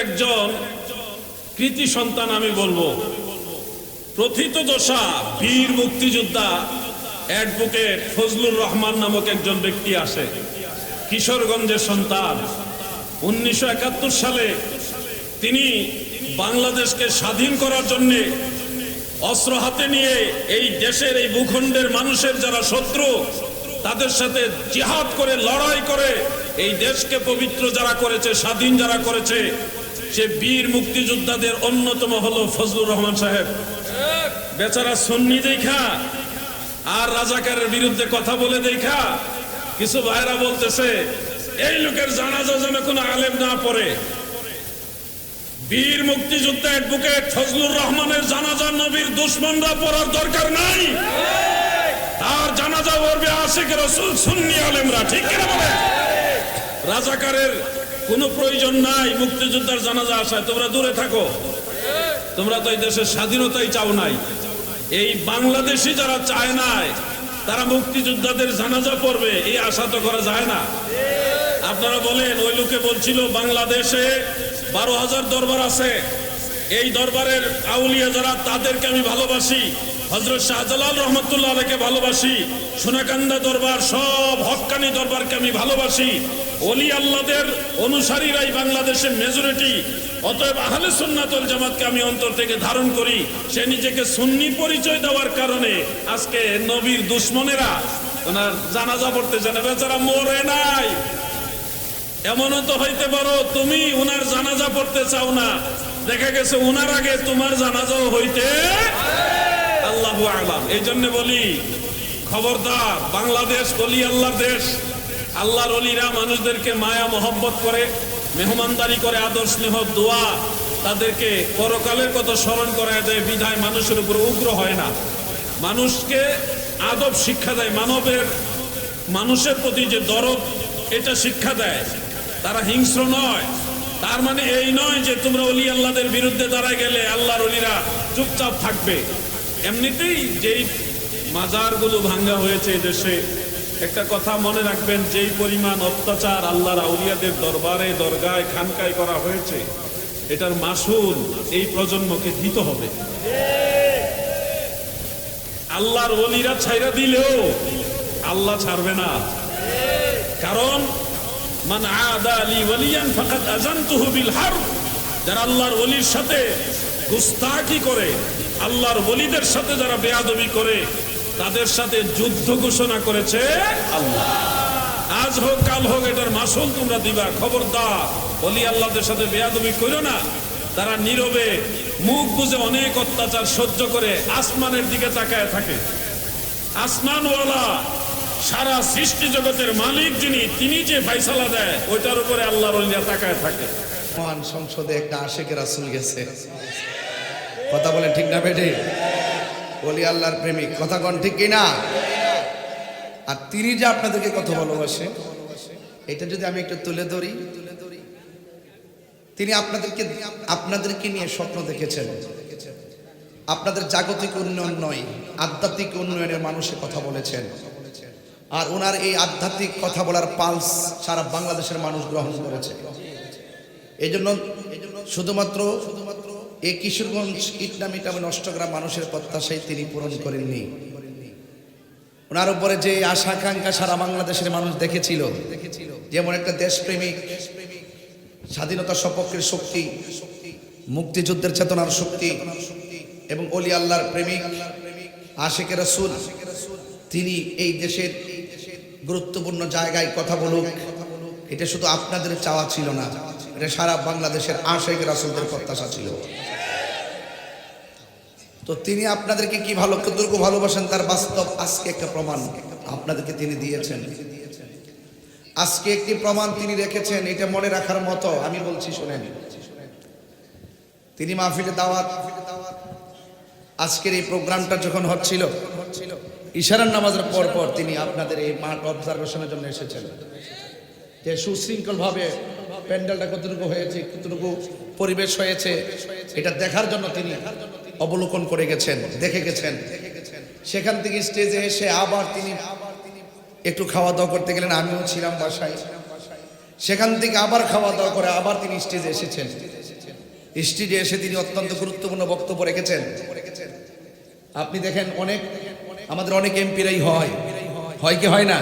একজন কৃতি সন্তান আমি বলবো, প্রথিতযশা বীর মুক্তিযোদ্ধা অ্যাডভোকেট ফজলুর রহমান নামক একজন ব্যক্তি আসে, কিশোরগঞ্জের সন্তান। 1971 সালে তিনি বাংলাদেশকে স্বাধীন করার জন্য অস্ত্র হাতে নিয়ে এই দেশের এই ভূখণ্ডের মানুষের যারা শত্রু তাদের সাথে জিহাদ করে লড়াই করে এই দেশকে পবিত্র যারা করেছে, স্বাধীন যারা করেছে, সে বীর মুক্তিযোদ্ধাদের অন্যতম হলো ফজলুর রহমান সাহেব। বেচারা সুন্নি দেখা আর রাজাকারের বিরুদ্ধে কথা বলে দেখা কিছু ভাইরা বলতেছে এই লোকের জানাজা যেন কোনো আলেম না পড়ে। বীর মুক্তিযোদ্ধা অ্যাডভোকেট ফজলুর রহমানের জানাজা নবীর দুশমনরা পড়ার দরকার নাই, তার জানাজা পড়বে আশিক রাসূল সুন্নি আলেমরা। ঠিক কিনা বলেন? রাজাকারের কোনো প্রয়োজন নাই মুক্তিযোদ্ধার জানাজা আসায়। তোমরা দূরে থাকো, তোমরা তো এই দেশের স্বাধীনতাই চাও নাই। এই বাংলাদেশি যারা চায় নাই তারা মুক্তিযোদ্ধাদের জানাজা পড়বে, এই আশা তো করা যায় না। আপনারা বলেন, ওই লোকে বলছিল বাংলাদেশে 12,000 দরবার আছে, এই দরবারের আউলিয়া যারা তাদেরকে আমি ভালোবাসি, হযরত শাহজালাল রহমাতুল্লাহ আলাইহিকে ভালোবাসি, সোনাকান্দা দরবার সব হক্কানি দরবারকে আমি ভালোবাসি, ওলি আল্লাহদের অনুসারীরাই বাংলাদেশের মেজরিটি, অতএব আহলে সুন্নাত ওয়াল জামাতকে আমি অন্তর থেকে ধারণ করি। সে নিজেকে সুন্নি পরিচয় দেওয়ার কারণে আজকে নবীর দুশমনেরা ওনার জানাজা পড়তেছে না। বেচারা মরে নাই। এমনও তো হইতে পারো তুমি উনার জানাজা পড়তে চাও না, দেখা গেছে উনার আগে তোমার জানাজাও হইতে আল্লাহু আ'লাম। এই জন্য বলি, খবরদার, বাংলাদেশ ওলি আল্লাহর দেশ। আল্লাহর ওলিরা মানুষদেরকে মায়া মোহব্বত করে, মেহমানদারি করে, আদর স্নেহ দোয়া তাদেরকে পরকালের কথা স্মরণ করায় দেয়, বিধায় মানুষের উপর উগ্র হয় না, মানুষকে আদব শিক্ষা দেয়, মানুষের প্রতি যে দরদ এটা শিক্ষা দেয়। তারা হিংস্র নয়। তার মানে এই নয় যে তোমরা ওলি আল্লাহদের বিরুদ্ধে দাঁড়ায় গেলে আল্লাহর ওলিরা চুপচাপ থাকবে। এমনিতেই যেই মাজারগুলো ভাঙ্গা হয়েছে এই দেশে, একটা কথা মনে রাখবেন, যেই পরিমাণ অত্যাচার আল্লাহর আউলিয়াদের দরবারে দরগায় খানকায় করা হয়েছে, এটার মাসুল এই প্রজন্মকে দিতে হবে। আল্লাহর ওলিরা ছাইরা দিলেও আল্লাহ ছাড়বে না, কারণ মান আদা লি ওয়ালিয়ান ফাকাদ আযানতুহু বিল হারব। যারা আল্লাহর ওলির সাথে গুস্তাখি করে, আল্লাহর ওলিদের সাথে যারা বেয়াদবি করে, তাদের সাথে যুদ্ধ ঘোষণা করেছে আল্লাহ। আজ হোক কাল হোক এটার মাসুল তোমরা দিবা। খবরদার, ওলি আল্লাহদের সাথে বেয়াদবি করো না। তারা নীরবে মুখ বুজে অনেক অত্যাচার সহ্য করে আসমানের দিকে তাকায় থাকে। আসমানওয়ালা সারা সৃষ্টি জগতের মালিক যিনি, তিনি যে ফয়সালা দেয় ওইটার উপরে আল্লাহর ওলিরা তাকায় থাকে। মহান সংসদে একটা আশিক রাসূল গেছে, কথা বলেন ঠিক না বেঠে? ওলি আল্লাহর প্রেমিক, কথা কোন ঠিক কিনা? আর তিনি যে আপনাদেরকে কত ভালোবাসে, এটা যদি আমি একটু তুলে ধরি, তিনি আপনাদেরকে নিয়ে স্বপ্ন দেখেছেন। আপনাদের জাগতিক উন্নয়ন নয়, আধ্যাত্মিক উন্নয়নের মানুষের কথা বলেছেন। আর ওনার এই আধ্যাত্মিক কথা বলার পালস সারা বাংলাদেশের মানুষ গ্রহণ করেছে। এই জন্য শুধুমাত্র এই কিশোরগঞ্জ ইটনামিটা নষ্টগ্রাম মানুষের প্রত্যাশাই তিনি পূরণ করেননি। ওনার উপরে যে আশা আকাঙ্ক্ষা সারা বাংলাদেশের মানুষ দেখেছিল, যেমন একটা দেশপ্রেমিক, স্বাধীনতা সপক্ষের শক্তি, মুক্তিযুদ্ধের চেতনার শক্তি এবং ওলি আল্লাহর প্রেমিক আশিক রাসূল, তিনি এই দেশের গুরুত্বপূর্ণ জায়গায় কথা বলুক, এটা শুধু আপনাদের চাওয়া ছিল না, এটা সারা বাংলাদেশের আশিক রাসূলদের প্রত্যাশা ছিল। তো তিনি আপনাদেরকে কি কতটুকু ভালোবাসেন তার বাস্তব আজকে একটা প্রমাণ আপনাদেরকে তিনি দিয়েছেন। আজকে একটি প্রমাণ তিনি রেখেছেন, এটা মনে রাখার মতো। আমি বলছি শুনেন, তিনি মাহফিলে দাওয়াত, আজকের এই প্রোগ্রামটা যখন হচ্ছিল, ইশারার নামাজের পর তিনি আপনাদের এই মাঠ অবজারভেশনের জন্য এসেছেন, যে সুশৃঙ্খলভাবে প্যান্ডেলটা কতটুকু হয়েছে, কতটুকু পরিবেশ হয়েছে, এটা দেখার জন্য তিনি অবলোকন করে গেছেন, দেখে গেছেন। সেখান থেকে স্টেজে এসে আবার তিনি একটু খাওয়া দাওয়া করতে গেলেন। আমিও ছিলাম বাসায়, সেখান থেকে আবার খাওয়া দাওয়া করে আবার তিনি স্টেজে এসেছেন। স্টেজে এসে তিনি অত্যন্ত গুরুত্বপূর্ণ বক্তব্য রেখেছেন। আপনি দেখেন আমাদের অনেক এমপিরাই হয় কি হয় না?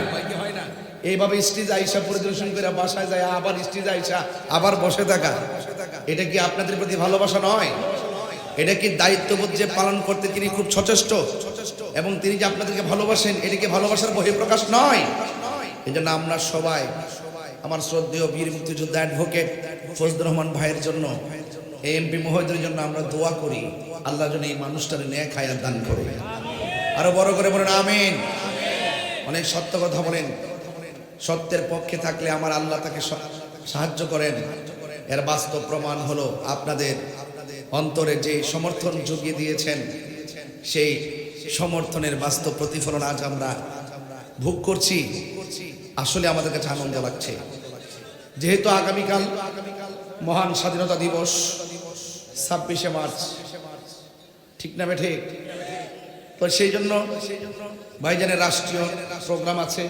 এইভাবে স্টেজ আইসা পরিদর্শন করে বাসায় যায়, আবার স্টেজ আইসা আবার বসে থাকা, এটা কি আপনাদের প্রতি ভালোবাসা নয়? এটা কি দায়িত্ববোধ যে পালন করতে তিনি খুব সচেষ্ট এবং তিনি যে আপনাদেরকে ভালোবাসেন, এটা কি ভালোবাসার বহিঃপ্রকাশ নয়? এই জন্য আমরা সবাই আমার শ্রদ্ধেয় বীর মুক্তিযোদ্ধা অ্যাডভোকেট ফজলুর রহমান ভাইয়ের জন্য, এমপি মহোদয়ের জন্য আমরা দোয়া করি, আল্লাহ যেন এই মানুষটার নেক হায়াত দান করে। আরো বড় করে বলেন আমিন। অনেক সত্য কথা বলেন, সত্যের পক্ষে থাকলে আমার আল্লাহ তাকে সাহায্য করেন। এর বাস্তব প্রমাণ হলো আপনাদের অন্তরে যে সমর্থন জুগিয়ে দিয়েছেন, সেই সমর্থনের বাস্তব প্রতিফলন আজ আমরা ভোগ করছি। আসলে আমাদের কাছে আনন্দ লাগছে, যেহেতু আগামীকাল মহান স্বাধীনতা দিবস 26শে মার্চ, ঠিক না বেঠে? তো সেই জন্য ভাইজানের রাষ্ট্রীয় প্রোগ্রাম আছে,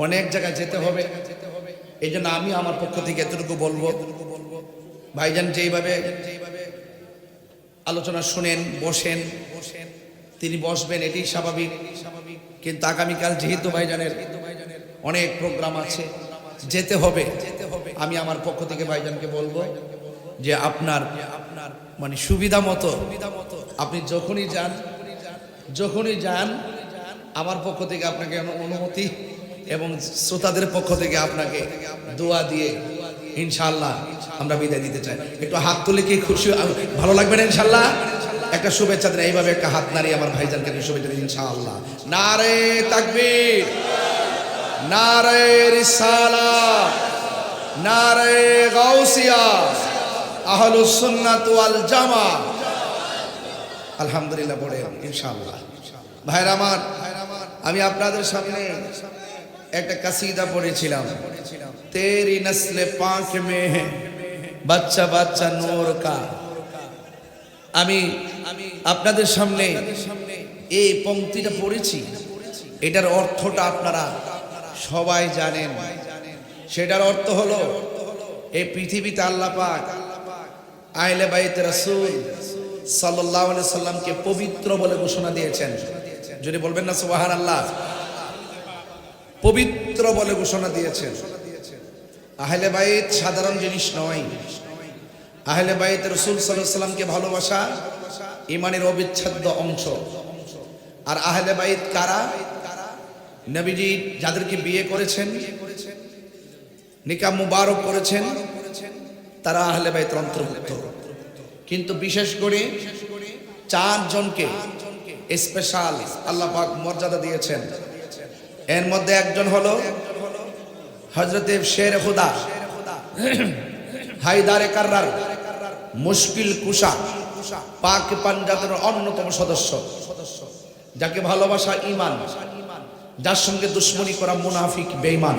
অনেক জায়গায় যেতে হবে। এই জন্য আমি আমার পক্ষ থেকে এতটুকু বলবো, ভাইজান যেইভাবে আলোচনা শুনেন, বসেন, তিনি বসবেন, এটি স্বাভাবিক। কিন্তু আগামীকাল যেহেতু ভাইজানের অনেক প্রোগ্রাম আছে, যেতে হবে, আমি আমার পক্ষ থেকে ভাইজানকে বলবো যে আপনার মানে সুবিধা মতো আপনি যখনই যান আমার পক্ষ থেকে আপনাকে অনুমতি এবং শ্রোতাদের পক্ষ থেকে আপনাকে দোয়া দিয়ে ইনশাআল্লাহ আমরা বিদায় দিতে চাই। একটু হাত তুলে কি খুশি, ভালো লাগবে না? ইনশাআল্লাহ একটা শুভেচ্ছা দিন, এইভাবে একটা হাত নাড়িয়ে আমার ভাইজানকে শুভেচ্ছা দিন ইনশাআল্লাহ। নারে তাকবীর, নারে রিসালাত, নারে গাউসিয়া, আহলুস সুন্নাত ওয়াল জামাত। আলহামদুলিল্লাহ পড়ে ইনশাআল্লাহ। ভাইরা আমার, আমি আপনাদের সামনে একটা কাসিদা পড়েছিলাম, তেরি নসলে পাক মে হে বাচ্চা বাচ্চা নূর কা। আমি আপনাদের সামনে এই পংক্তিটা পড়েছি, এটার অর্থটা আপনারা সবাই জানেন। সেটার অর্থ হলো এই পৃথিবীতে আল্লাহ পাক আহলে বাইত রাসূল সাল্লাল্লাহু আলাইহি সাল্লামকে পবিত্র বলে ঘোষণা দিয়েছেন। যদি বলবেন না সুবহানাল্লাহ, পবিত্র বলে ঘোষণা দিয়েছেন। আহলে বাইত সাধারণ জিনিস নয়। আহলে বাইত রাসূল সাল্লাল্লাহু আলাইহি সাল্লামকে ভালোবাসা ঈমানের অবিচ্ছেদ্য অংশ। আর আহলে বাইত কারা? নবীজি যাদেরকে বিয়ে করেছেন, নিকাহ মুবারক করেছেন, তারা আহলে বাইতের অন্তর্ভুক্ত। কিন্তু বিশেষ করে 4 জনকে স্পেশাল আল্লাহ পাক মর্যাদা দিয়েছেন। এর মধ্যে একজন হলো হযরতে শের খুদা হায়দারে কাররার, মুশকিল কুশা, পাক পাঞ্জাবের অন্যতম সদস্য, যাকে ভালোবাসা ঈমান, যার সঙ্গে দুশ্মনী করা মুনাফিক বেঈমান,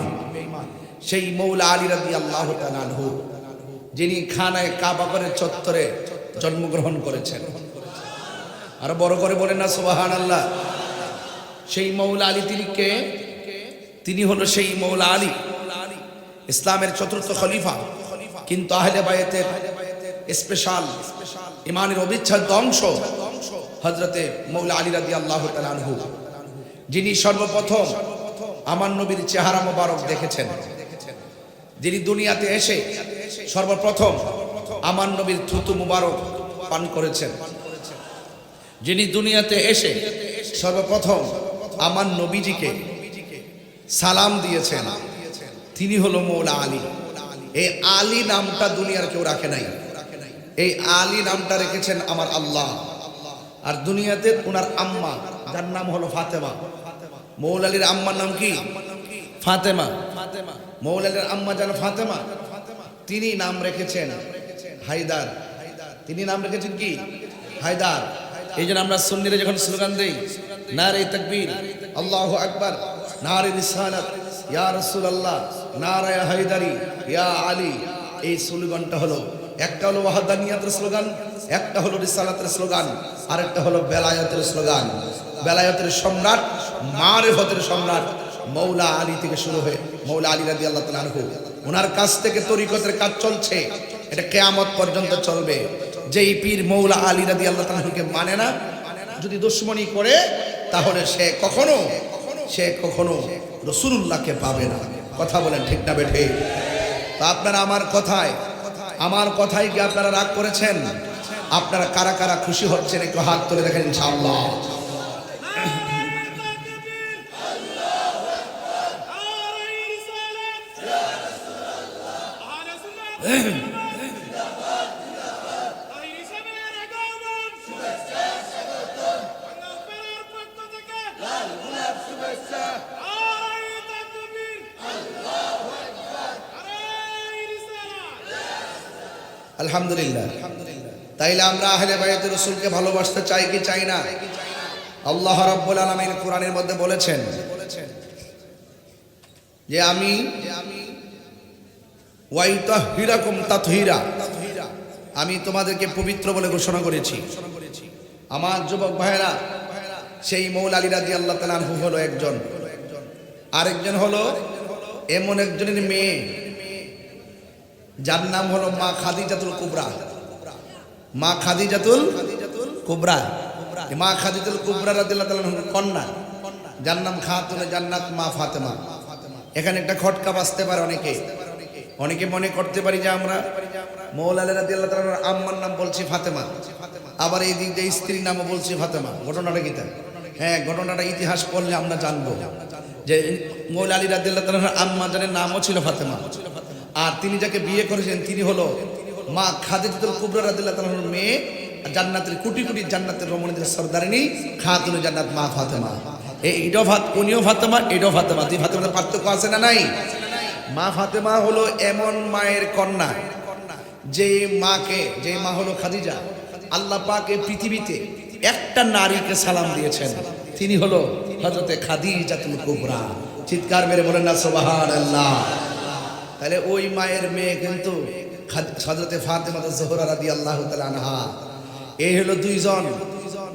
সেই মৌলা আলী রাদিয়াল্লাহু তাআলা আনহু, যিনি খানায় কাবাগরের চত্বরে জন্মগ্রহণ করেছেন। আর বড় করে বলেন না সুবহানাল্লাহ। সেই মৌলা আলী তিনি কে? তিনি হলো সেই মৌলা আলী, ইসলামের চতুর্থ খলিফা, কিন্তু আহলে বাইতের স্পেশাল ঈমানের অবিচ্ছেদ্য অংশ হযরতে মৌলা আলী রাদিয়াল্লাহু তাআলা আনহু, যিনি সর্বপ্রথম আমার নবীর চেহারা মোবারক দেখেছেন, যিনি দুনিয়াতে এসে সর্বপ্রথম আমার নবীর থুতু মুবারক পান করেছেন, যিনি দুনিয়াতে এসে সর্বপ্রথম আমার নবীজিকে সালাম দিয়েছেন, তিনি হলো মৌলা আলী। এই আলী নামটা দুনিয়ার কেউ রাখে নাই, এই আলী নামটা রেখেছেন আমার আল্লাহ। আর দুনিয়াতে ওনার আম্মা, যার নাম হলো ফাতেমা। মৌলা আলীর আম্মার নাম কি? ফাতেমা। মৌলা আলীর আম্মা যেন ফাতেমা, তিনি নাম রেখেছেন হায়দার। তিনি নাম রেখেছেন কি? হায়দার। এই জন্য আমরা সুন্নিরা যখন স্লোগান দেই, নারে তাকবীর, আল্লাহু আকবার, নারে রিসালাত, ইয়া রাসূলুল্লাহ, নারে হায়দারি, ইয়া আলী, এই স্লোগানটা হলো, একটা হলো ওয়াহদানিয়াতের স্লোগান, একটা হলো রিসালাতের স্লোগান, আরেকটা হলো বেলায়েতের স্লোগান। বেলায়েতের সম্রাট, মারিফতের সম্রাট মৌলা আলী থেকে শুরু হয়ে মৌলা আলী রাদিয়াল্লাহু তাআলা আনহু ওনার কাছ থেকে তরিকতের কাজ চলছে, এটা কিয়ামত পর্যন্ত চলবে। যেই পীর মৌলা আলী রাদিয়াল্লাহু তাআলাকে মানে না, যদি দুশমনী করে, তাহলে সে কখনো রাসূলুল্লাহকে পাবে না। কথা বলেন ঠিক না বেঠে? তা আপনারা আমার কথায় কি আপনারা রাগ করেছেন? আপনারা কারা কারা খুশি হচ্ছেন একটু হাত তুলে দেখেন ইনশাআল্লাহ। আলহামদুলিল্লাহ। তাইলে আমরা আহলে বায়াতের রাসূলকে ভালোবাসতে চাই কি চাই না? আল্লাহ রাব্বুল আলামিন কোরআনের মধ্যে বলেছেন যে আমি ওয়াইতাহিরাকুম তাতহীরা, আমি তোমাদেরকে পবিত্র বলে ঘোষণা করেছি। আমার যুবক ভাইরা, সেই মৌলা আলী রাদিয়াল্লাহু তাআলা আনহু হলো একজন, আরেকজন হলো এমন একজনের মেয়ে যার নাম হলো মা খাদিজাতুল কুবরা। মা খাদিজাতুল কুবরা, মা খাদিজাতুল কুবরা রাদিয়াল্লাহু তাআলা আনহার কন্যা, যার নাম খাতুনে জান্নাত মা ফাতেমা। এখানে একটা খটকা বাজতে পারে, অনেকে মনে করতে পারি যে আমরা মৌলা আলী রাদিয়াল্লাহু তাআলার আম্মার নাম বলছি ফাতেমা, আবার এই দিক দিয়ে স্ত্রীর নামও বলছি ফাতেমা। ঘটনাটা কি তা? হ্যাঁ, ঘটনাটা ইতিহাস পড়লে আমরা জানবো যে মৌলা আলী রাদিয়াল্লাহু তাআলার আম্মা জানের নামও ছিল ফাতেমা, আর তিনি যাকে বিয়ে করেছেন তিনি হলো মা খাদিজাতুল কুবরা রাদিয়াল্লাহু তাআলার মেয়ে, জান্নাতের কোটি কোটি জান্নাতের রমণীদের সরদারিনী খাতুনে জান্নাত মা ফাতেমা। উনিও ফাতেমা, এটাও ফাতেমা, দুই ফাতেমার পার্থক্য আছে না নাই? মা ফাতেমা হলো এমন মায়ের কন্যা যে মা হলো খাদিজা, আল্লাহ পাক এই পৃথিবীতে একটা নারীকে সালাম দিয়েছেন, তিনি হলো হযরতে খাদিজাতুল কুবরা। চিৎকার মেরে বলেন না সুবহানাল্লাহ। তাহলে ওই মায়ের মেয়ে কিন্তু হযরতে ফাতেমা জোহরা রাদিয়াল্লাহু তাআলা আনহা। এই হলো দুইজন।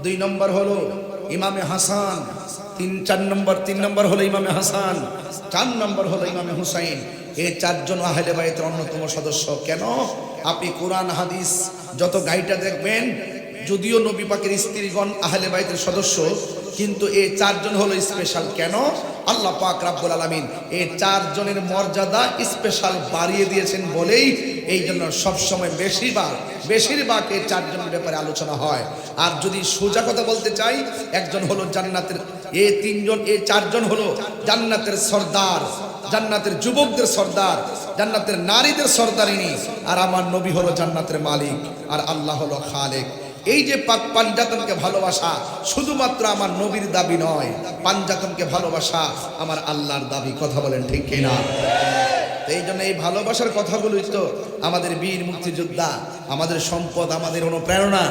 দুই নম্বর হলো ইমামে হাসান, তিন নম্বর হলো ইমামে হাসান, 4 নম্বর হলো ইমামে হুসাইন। এই 4 জন আহলে বায়তের অন্যতম সদস্য। কেন? আপনি কোরআন হাদিস যত গাইটা দেখবেন, যদিও নবী পাকের স্ত্রীগণ আহলে বায়তের সদস্য, কিন্তু এই 4 জন হলো স্পেশাল। কেন? আল্লাহ পাক রব্বুল আলামিন এই 4 জনের মর্যাদা স্পেশাল বাড়িয়ে দিয়েছেন বলেই এই জন্য সবসময় বেশিরভাগ এই 4 জনের ব্যাপারে আলোচনা হয়। আর যদি সোজা কথা বলতে চাই, একজন হলো জান্নাতের, এই 4 জন হলো জান্নাতের সর্দার, জান্নাতের যুবকদের সর্দার, জান্নাতের নারীদের সর্দারিনী। আর আমার নবী হলো জান্নাতের মালিক, আর আল্লাহ হলো খালেক। এই যে পাঞ্জাতনকে ভালোবাসা শুধুমাত্র আমার নবীর দাবি নয়, পাঞ্জাতনকে ভালোবাসা আমার আল্লাহর দাবি। কথা বলেন ঠিক কিনা? এই জন্য এই ভালোবাসার কথাগুলোই তো আমাদের বীর মুক্তিযোদ্ধা, আমাদের সম্পদ, আমাদের অনুপ্রেরণা,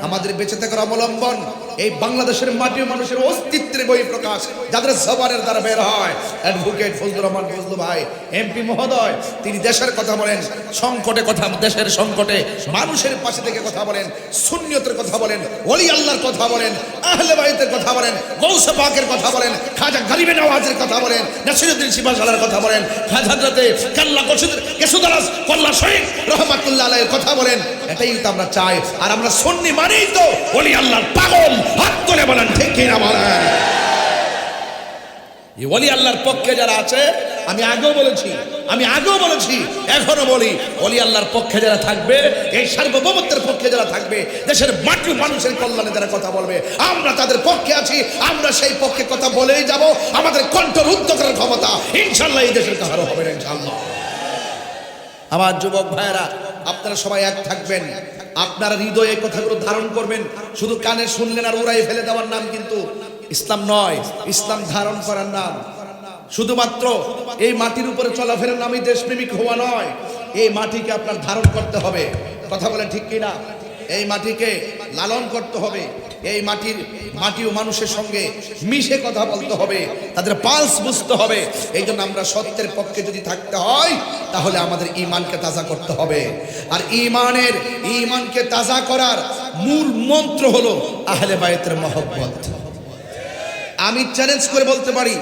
আমাদের বেঁচে থাকার অবলম্বন। এই বাংলাদেশের মাটি মানুষের অস্তিত্বের বহিঃপ্রকাশ যাদের জবানের দ্বারা বের হয়। অ্যাডভোকেট ফজলুর রহমান ফজলু ভাই এমপি মহোদয়, তিনি দেশের কথা বলেন, সংকটে কথা, দেশের সংকটে মানুষের পাশে থেকে কথা বলেন, সুন্নিয়তের কথা বলেন, ওলি আল্লাহর কথা বলেন, আহলে বাইতের কথা বলেন, গৌসে পাকের কথা বলেন, খাজা গরিবে নওয়াজের কথা বলেন, নাসিরউদ্দিন সিপাহসালার কথা বলেন, খাজা হযরতে কাল্লা কেশুদারাস কল্লা শহীদ রহমাতুল্লাহ আলাইহির কথা বলেন। এটাই তো আমরা চাই। আর আমরা সুন্নি মানেই তো ওলি আল্লাহর পাগল। হাত তুলে বলেন ঠিক কিনা বলেন? এই ওলি আল্লাহর পক্ষে যারা আছে, আমি আগেও বলেছি, এখনো বলি, ওলি আল্লাহর পক্ষে যারা থাকবে, এই সার্বভৌমত্বের পক্ষে যারা থাকবে, দেশের মাটি মানুষের কল্যাণে যারা কথা বলবে, আমরা তাদের পক্ষে আছি। আমরা সেই পক্ষে কথা বলেই যাব। আমাদের কণ্ঠ রুদ্ধ করার ক্ষমতা ইনশাআল্লাহ এই দেশের কারো হবে না ইনশাআল্লাহ। আমার যুবক ভাইয়েরা, আপনারা সবাই এক থাকবেন, আপনারা হৃদয়ে কথাগুলো ধারণ করবেন। শুধু কানে শুনলেন আর উড়াই ফেলে দেওয়ার নাম কিন্তু ইসলাম নয়। ইসলাম ধারণ করার নাম। শুধুমাত্র এই মাটির উপরে চলাফেরার নামই দেশপ্রেমিক হওয়া নয়, এই মাটিকে আপনার ধারণ করতে হবে। কথা বলেন ঠিক কিনা? এই মাটিকে লালন করতে হবে। এই মাটি ও মানুষের সঙ্গে মিশে কথা বলতে হবে, তাদের পালস বুঝতে হবে। এই জন্য আমরা সত্যের পক্ষে যদি থাকতে হয়, তাহলে আমাদের ঈমানকে তাজা করতে হবে। আর ঈমানকে তাজা করার মূল মন্ত্র হলো আহলে বায়তের মহব্বত। আমি চ্যালেঞ্জ করে বলতে পারি,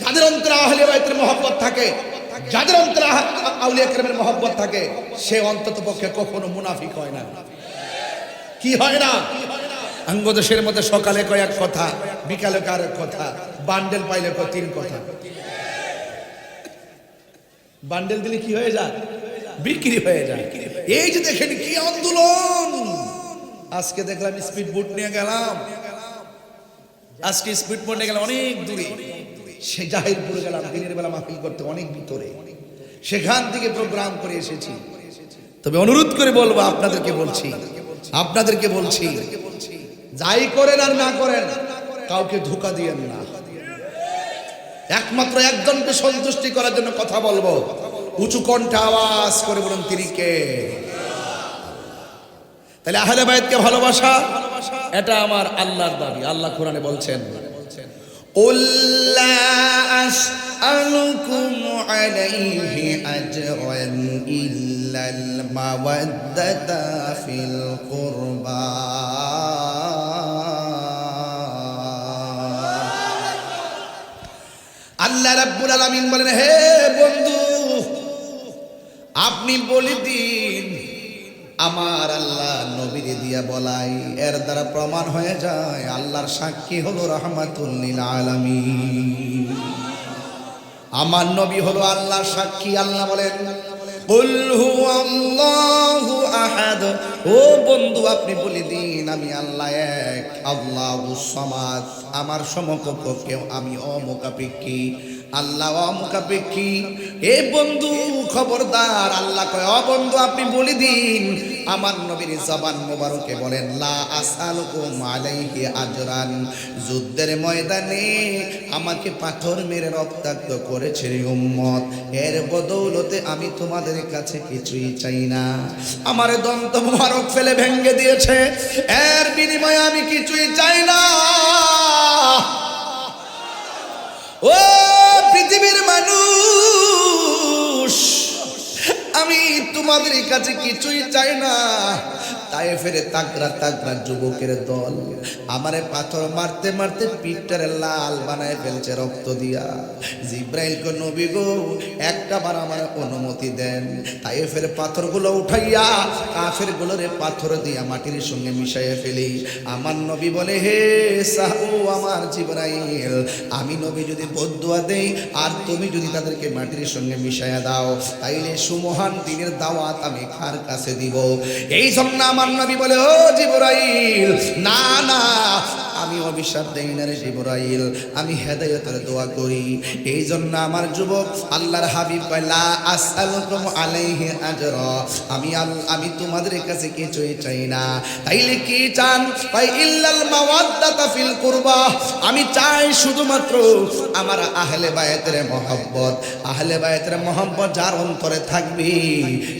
যাদের অন্তরে আহলে বায়তের মহব্বত থাকে, যাদের অন্তরে আউলিয়া কেরামের মহব্বত থাকে সে অন্তত পক্ষে কখনো মুনাফিক হয় না। কি হয় না? আঙ্গদেশের মধ্যে সকালে কয়েক কথা, বিকালে আরেক কথা, বান্ডেল পাইলে কয় তিন কথা। বান্ডেল দিলে কি হয়ে যায়? বিক্রি হয়ে যায়। এই যে দেখেন কি আন্দোলন। আজকে দেখলাম স্পিড বোট নিয়ে গেলাম, আজকে স্পিড বোট নিয়ে গেলাম অনেক দূরে, সে জাহিরপুরে গেলাম দিনের বেলা মাহফিল করতে, অনেক ভিতরে, সেখান থেকে প্রোগ্রাম করে এসেছি। তবে অনুরোধ করে বলবো, আপনাদেরকে বলছি যাই করেন আর না করেন কাউকে ধোঁকা দিয়েন না। একমাত্র একজনকে সন্তুষ্টি করার জন্য কথা বলবো, উঁচু কণ্ঠে আওয়াজ করে বলুন তিনি কে। তাহলে আহলে বায়াতকে ভালোবাসা এটা আমার আল্লাহর দাবি। আল্লাহ কোরআনে বলছেন, قُل لَّا أَسْأَلُكُمْ عَلَيْهِ أَجْرًا إِلَّا الْمَوَدَّةَ فِي الْقُرْبَى আল্লাহ রাব্বুল আলামিন বলেন, হে বন্ধু আপনি বলে দিন আমার আল্লাহ নবীরে দিয়া বলাই, এর দ্বারা প্রমাণ হয়ে যায় আল্লাহর সাক্ষী হলো রাহমাতুল লিল আলামিন। আমার নবী হলো আল্লাহর সাক্ষী। আল্লাহ বলেন, কুল হুয়াল্লাহু আহাদ, ও বন্ধু আপনি বলে দিন আমি আল্লাহ এক, আল্লাহুস সামাদ, আমার সমকক্ষ কেউ, আমি অমুখাপেক্ষী, আল্লাহ অমুখাপেক্ষী। এ বন্ধু খবরদার, আল্লাহ কয় ও বন্ধু আপনি বলে দিন আমার নবীর জবান মোবারকে বলেন, লা আসআলুকুম আলাইহি আজরান, যুদ্ধের ময়দানে আমাকে পাথর মেরে রক্তাক্ত করেছে রে উম্মত, এর বদৌলতে আমি তোমাদের কাছে কিছুই চাই না। আমার দন্ত মোবারক ফেলে ভেঙে দিয়েছে, এর বিনিময়ে আমি কিছুই চাই না। ও পৃথিবীর মানুষ, আমি তোমাদের কাছে কিছুই চাই না। তায়েফের তাগড়া তাগড়া যুবকের দল আমারে পাথর মারতে মারতে পিঠটারে লাল বানায় ফেলছে রক্ত দিয়া। জিব্রাইল কো নবী গো একটা বার আমার অনুমতি দেন, তায়েফের পাথরগুলো উঠাইয়া কাফের গুলোরে পাথর দিয়া মাটির সঙ্গে মিশাইয়া ফেলি। আমার নবী বলে, হে সাহু আমার জিব্রাইল, আমি নবী যদি বদদুয়া দেই আর তুমি যদি তাদেরকে মাটির সঙ্গে মিশাইয়া দাও, তাইলে সুমহান দিনের দাওয়াত আমি কার কাছে দিব? এই জন্য আমার নবী বলে, ও জিবরাইল, না না আমি অভিশাপ দেই না রে জিবরাইল, আমি হেদায়েতের দোয়া করি। এই জন্য আমার যুবক আল্লাহর হাবিব কয়, লা আসআলুকুম আলাইহি আজরা, আমি তোমাদের কাছে কিছুই চাই না। তাইলে কি চান? কয় ইল্লাল মাওয়াদ্দাতা ফিল কুরবা, আমি চাই শুধুমাত্র আমার আহলে বায়াতের মহব্বত। আহলে বায়াতের মহব্বত যার অন্তরে থাকবে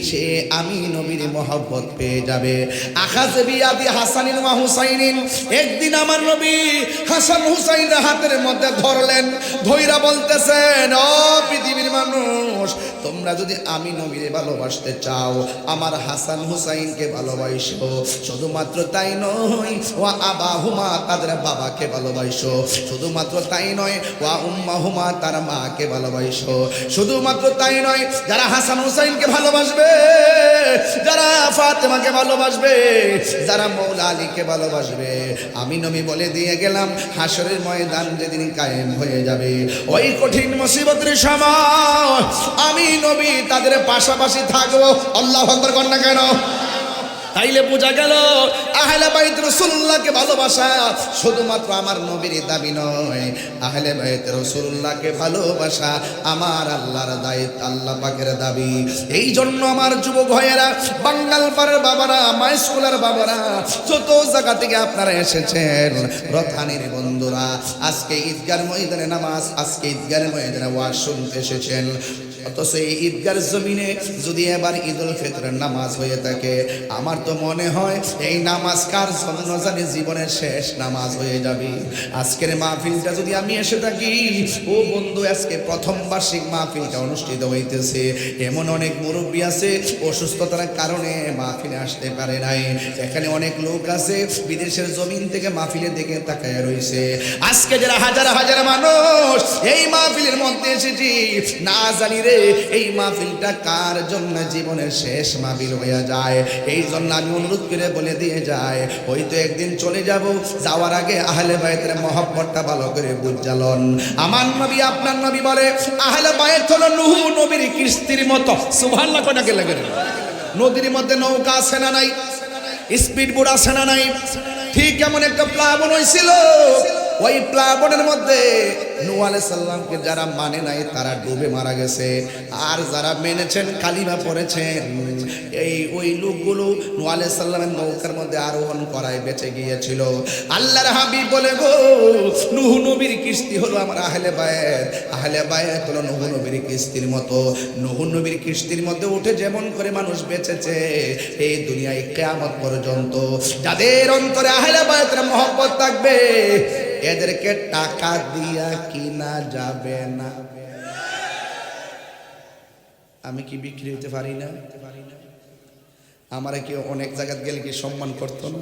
সে আমি নবীর মহব্বত পেয়ে যাবে। আখাযে বিয়াদি হাসানিন ওয়া হুসাইনিন, একদিন আমার নবী হাসান হুসাইনের হাতের মধ্যে ধরলেন, ধইরা বলতেছেন, ও পৃথিবীর মানুষ, তোমরা যদি আমি নবীরে ভালোবাসতে চাও আমার হাসান হুসাইনকে ভালোবাসো। শুধুমাত্র তাই নয়, ওয়া আবাহুমা, তাদের বাবাকে ভালোবাসো। শুধুমাত্র তাই নয়, ওয়া উম্মাহুমা, তার মাকে ভালোবাসো। শুধুমাত্র তাই নয়, যারা হাসান হুসাইনকে ভালোবাসবে, যারা ফাতেমাকে ভালোবাসবে, যারা মৌলা আলীকে ভালোবাসবে, আমি নবী বলে দিয়ে গেলাম হাসরের ময়দান যেদিন কায়েম হয়ে যাবে, ওই কঠিন মুসিবতের সময় আমি নবী তাদের পাশাপাশি থাকবো। আল্লাহু আকবার কর না কেন? তাইলে বোঝা গেল আহলে বাইত রাসূলুল্লাহকে ভালোবাসা শুধুমাত্র আমার নবীর দাবি নয়, আহলে বাইত রাসূলুল্লাহকে ভালোবাসা আমার আল্লাহর দায়িত্ব, আল্লাহ পাকের দাবি। এই জন্য আমার যুবক ভাইয়েরা, বাঙ্গালপাড়ের বাবারা, মাই স্কুলের বাবারা, যত জায়গা থেকে আপনারা এসেছেন, রথানির বন্ধুরা, আজকে ঈদগার ময়দানে নামাজ, আজকে ঈদগার ময়দানে ওয়াজ শুনতে এসেছেন। অথচ এই ঈদগার জমিনে যদি এবার ঈদুল ফিতরের নামাজ হয়ে থাকে, আমার তো মনে হয় এই নামাজ কার জন্য জানি জীবনের শেষ নামাজ হয়ে যাবে। আজকের মাহফিলটা যদি আমি এসে থাকি, ও বন্ধু আজকে প্রথম বার্ষিক মাহফিলটা অনুষ্ঠিত হইতেছে, এমন অনেক মুরব্বী আছে অসুস্থতার কারণে মাহফিলে আসতে পারে নাই। এখানে অনেক লোক আছে বিদেশের জমিন থেকে মাহফিলের দিকে তাকায় রয়েছে। আজকে যারা হাজার হাজার মানুষ এই মাহফিলের মধ্যে এসেছি, না জানি রে এই মাহফিলটা কার জন্য জীবনের শেষ মাহফিল হয়ে যায়। এই জন্য আমি অনুরোধ করে বলে দিয়ে যাই, হয়তো একদিন চলে যাব, যাওয়ার আগে আহলে বায়তের মহব্বতটা ভালো করে বুঝালন। আমার নবী আপনার নবী বলে আহলে বায়ত হলো নূহ নবীর কিস্তির মতো। সুবহানাল্লাহ কয়টা কে লাগে? নদীর মধ্যে নৌকা আছে না নাই? স্পিড বোট আছে না নাই? ঠিক এমন একটা প্লাবন হয়েছিল, ওই প্লাবনের মধ্যে নূহ আলাইহিস সালামকে যারা মানে নাই তারা ডুবে মারা গেছে, আর যারা মেনেছেন কালিমা পড়েছেন ওই লোকগুলো নূহ আলাইহিস সালামের নৌকার মধ্যে আরোহণ করায় বেঁচে গিয়েছিল। আল্লাহর হাবিব বলে গো, নূহ নবীর কিস্তি হলো আমার আহলে বায়ত, আহলে বায়ত হলো নূহ নবীর কিস্তির মতো। নূহ নবীর কিস্তির মধ্যে উঠে যেমন করে মানুষ বেঁচেছে এই দুনিয়ায় কিয়ামত পর্যন্ত, যাদের অন্তরে আহলে বায়তের মহব্বত থাকবে এদেরকে টাকা দিয়া কিনা যাবে না। আমি কি বিক্রি হতে পারি না? আমারে কি অনেক জায়গা গেলে কি সম্মান করতো না?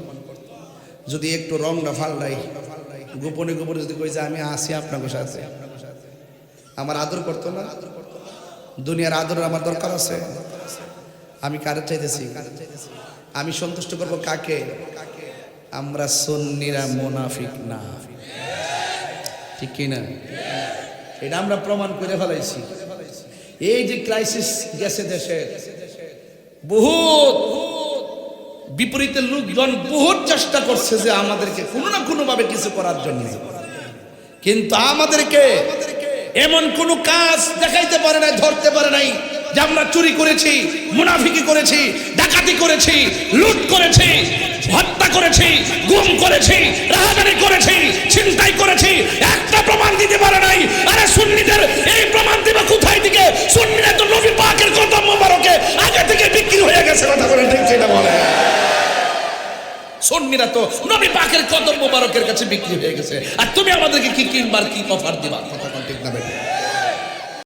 যদি একটু রংটা ফাল্লাই গোপনে গোপনে যদি কই যে আমি আসি আপনাদের সাথে, আমার আদর করতো না? দুনিয়ার আদর আমার দরকার আছে। আমি কারে চাইতেছি? আমি সন্তুষ্ট করবো কাকে? আমরা সুন্নিরা মুনাফিক না, ঠিক কিনা? এটা আমরা প্রমাণ করে ফেলাইছি। এই যে ক্রাইসিস গেছে দেশে, বহুত বিপরীতে লোকজন বহুত চেষ্টা করছে যে আমাদেরকে কোনো না কোনো ভাবে কিছু করার জন্য, কিন্তু আমাদেরকে এমন কোন কাজ দেখাইতে পারে নাই, ধরতে পারে নাই যে আমরা চুরি করেছি, মুনাফিকি করেছি, ডাকাতি করেছি, লুট করেছি, হত্যা করেছি, গুম করেছি, রাহাজানি করেছি, ছিনতাই করেছি, একটা প্রমাণ দিতে পারে নাই। আরে সুন্নিদের এই প্রমাণ দিবে কোথায় থেকে? সুন্নিরা তো নবী পাকের কদম মোবারকে আগে থেকে বিক্রি হয়ে গেছে। কথা বলেন ঠিক সেটা বলে? সুন্নিরা তো নবী পাকের কদম মোবারকের কাছে বিক্রি হয়ে গেছে, আর তুমি আমাদেরকে কি কিনবার কি অফার দিবা? কথা ঠিক না বেটা?